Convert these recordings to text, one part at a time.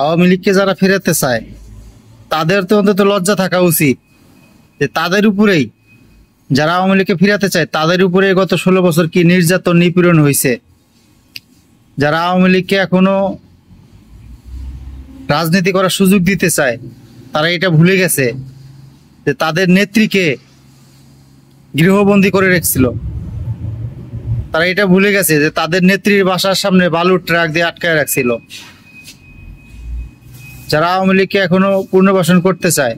আওয়ামী লীগকে যারা ফেরাতে চায় তাদের তো অন্তত লজ্জা থাকা উচিত যে তাদের উপরেই, যারা আওয়ামী লীগকে ফিরাতে চায় তাদের উপরে গত 16 বছর কি নির্যাতন নিপীড়ন হয়েছে। যারা আওয়ামী লীগকে এখনো রাজনীতি করার সুযোগ দিতে চায় তারা এটা ভুলে গেছে যে তাদের নেত্রীকে গৃহবন্দী করে রেখেছিল। তারা এটা ভুলে গেছে যে তাদের নেত্রীর বাসার সামনে বালুর ট্রাক দিয়ে আটকায় রাখছিল। যারা আওয়ামী লীগকে এখনো পুনর্বাসন করতে চায়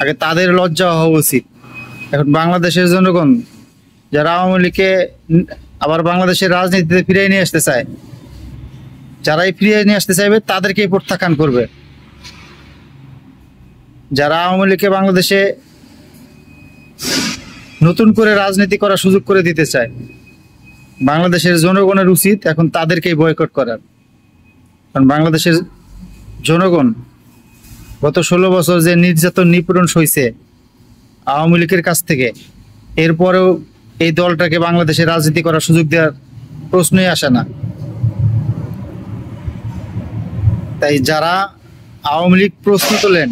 আগে তাদের লজ্জা হওয়া উচিত। এখন বাংলাদেশের জনগণ যারা আওয়ামী লীগকে আবার বাংলাদেশের রাজনীতিতে ফিরিয়ে নিয়ে আসতে চায়, যারাই ফিরিয়ে নিয়ে আসতে চাইবে তাদেরকে প্রত্যাখ্যান করবে। যারা আওয়ামী লীগকে বাংলাদেশে নতুন করে রাজনীতি করার সুযোগ করে দিতে চায়, বাংলাদেশের জনগণের উচিত এখন তাদেরকেই বয়কট করার। কারণ বাংলাদেশের জনগণ গত 16 বছর যে নির্যাতন নিপীড়ন সইছে আওয়ামী লীগের কাছ থেকে, এরপরেও এই দলটাকে বাংলাদেশে রাজনীতি করার সুযোগ দেওয়ার প্রশ্নই আসে না। তাই যারা আওয়ামী লীগ প্রশ্ন তোলেন,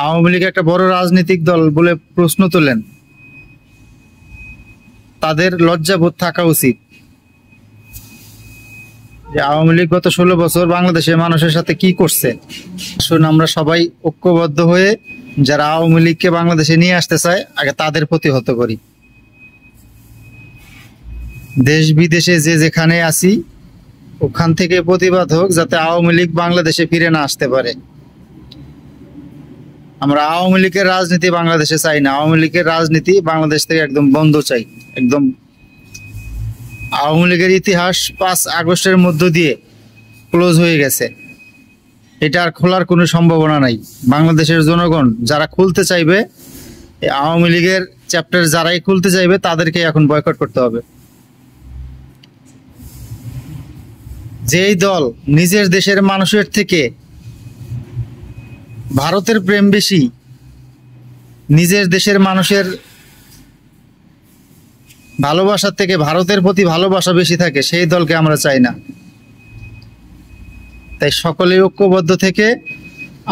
আওয়ামী লীগ একটা বড় রাজনৈতিক দল বলে প্রশ্ন তোলেন, তাদের লজ্জাবোধ থাকা উচিত যে আওয়ামী লীগ গত 16 বছর বাংলাদেশের মানুষের সাথে কি করছে। আসুন আমরা সবাই ঐক্যবদ্ধ হয়ে যারা আওয়ামী লীগকে বাংলাদেশে নিয়ে আসতে চায় আগে তাদের প্রতিহত করি। দেশ বিদেশে যে যেখানে আছি ওখান থেকে প্রতিবাদ হোক যাতে আওয়ামী লীগ বাংলাদেশে ফিরে না আসতে পারে। আমরা আওয়ামী লীগের রাজনীতি বাংলাদেশে চাই না। আওয়ামী লীগের রাজনীতি বাংলাদেশ থেকে একদম বন্ধ চাই, একদম। আওয়ামী লীগের ইতিহাস 5 আগস্টের মধ্য দিয়ে ক্লোজ হয়ে গেছে, এটা আর খোলার কোনো সম্ভাবনা নাই। বাংলাদেশের জনগণ যারা খুলতে চাইবে, আওয়ামী লীগের চ্যাপ্টার যারাই খুলতে চাইবে তাদেরকে এখন বয়কট করতে হবে। যেই দল নিজের দেশের মানুষের থেকে ভারতের প্রেম বেশি, নিজের দেশের মানুষের ভালোবাসার থেকে ভারতের প্রতি ভালোবাসা বেশি থাকে, সেই দলকে আমরা চাই না। তাই সকলে ঐক্যবদ্ধ থেকে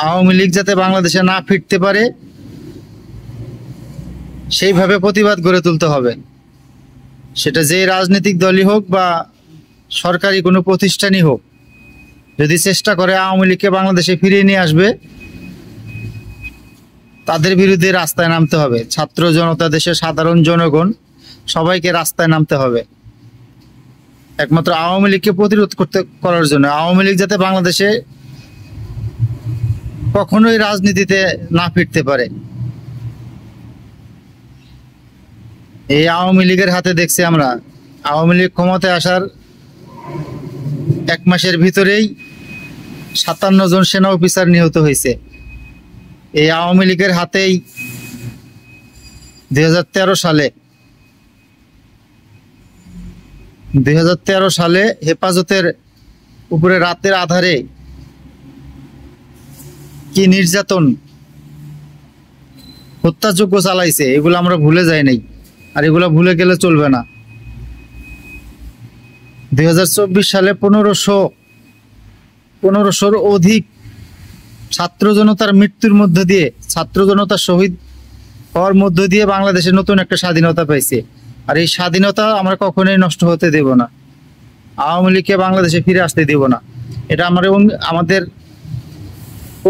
আওয়ামী লীগ যাতে বাংলাদেশে না ফিরতে পারে সেইভাবে প্রতিবাদ গড়ে তুলতে হবে। সেটা যে রাজনৈতিক দলই হোক বা সরকারি কোনো প্রতিষ্ঠানই হোক, যদি চেষ্টা করে আওয়ামী লীগকে বাংলাদেশে ফিরিয়ে নিয়ে আসবে তাদের বিরুদ্ধে রাস্তায় নামতে হবে। ছাত্র জনতা, দেশের সাধারণ জনগণ সবাইকে রাস্তায় নামতে হবে একমাত্র আওয়ামী লীগকে প্রতিরোধ করার জন্য। আওয়ামী লীগ যাতে বাংলাদেশে কখনোই রাজনীতিতে না ফিরতে পারে। এই আওয়ামী লীগের হাতে দেখছি আমরা, আওয়ামী লীগ ক্ষমতায় আসার 1 মাসের ভিতরেই 57 জন সেনা অফিসার নিহত হয়েছে। এই আওয়ামী লীগের হাতেই 2013 সালে হেফাজতের উপরে রাতের আধারে কি নির্যাতন, হত্যাযজ্ঞ চালাইছে, এগুলো আমরা ভুলে যাই নাই, আর এগুলো ভুলে গেলে চলবে না। 2024 সালে 1500-র অধিক ছাত্র জনতার মৃত্যুর মধ্য দিয়ে, ছাত্র জনতার শহীদ হওয়ার মধ্য দিয়ে বাংলাদেশে নতুন একটা স্বাধীনতা পাইছে। আর এই স্বাধীনতা আমরা কখনোই নষ্ট হতে দেব না। আওয়ামী লীগকে বাংলাদেশে ফিরে আসতে দেব না। এটা আমাদের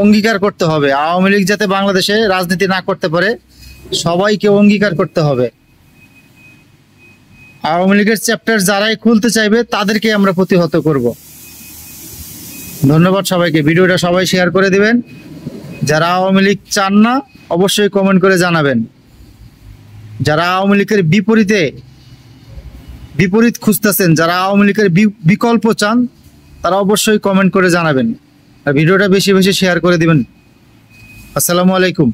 অঙ্গীকার করতে হবে। আওয়ামী লীগ যাতে বাংলাদেশে রাজনীতি না করতে পারে সবাইকে অঙ্গীকার করতে হবে। আওয়ামী লীগের চ্যাপ্টার যারাই খুলতে চাইবে তাদেরকে আমরা প্রতিহত করব। ধন্যবাদ সবাইকে। ভিডিওটা সবাই শেয়ার করে দিবেন। যারা আওয়ামী লীগ চান না অবশ্যই কমেন্ট করে জানাবেন। যারা আওয়ামী লীগের বিপরীত খুঁজতেছেন, যারা আওয়ামী লীগের বিকল্প চান তারা অবশ্যই কমেন্ট করে জানাবেন। আর ভিডিওটা বেশি বেশি শেয়ার করে দিবেন। আসসালামু আলাইকুম।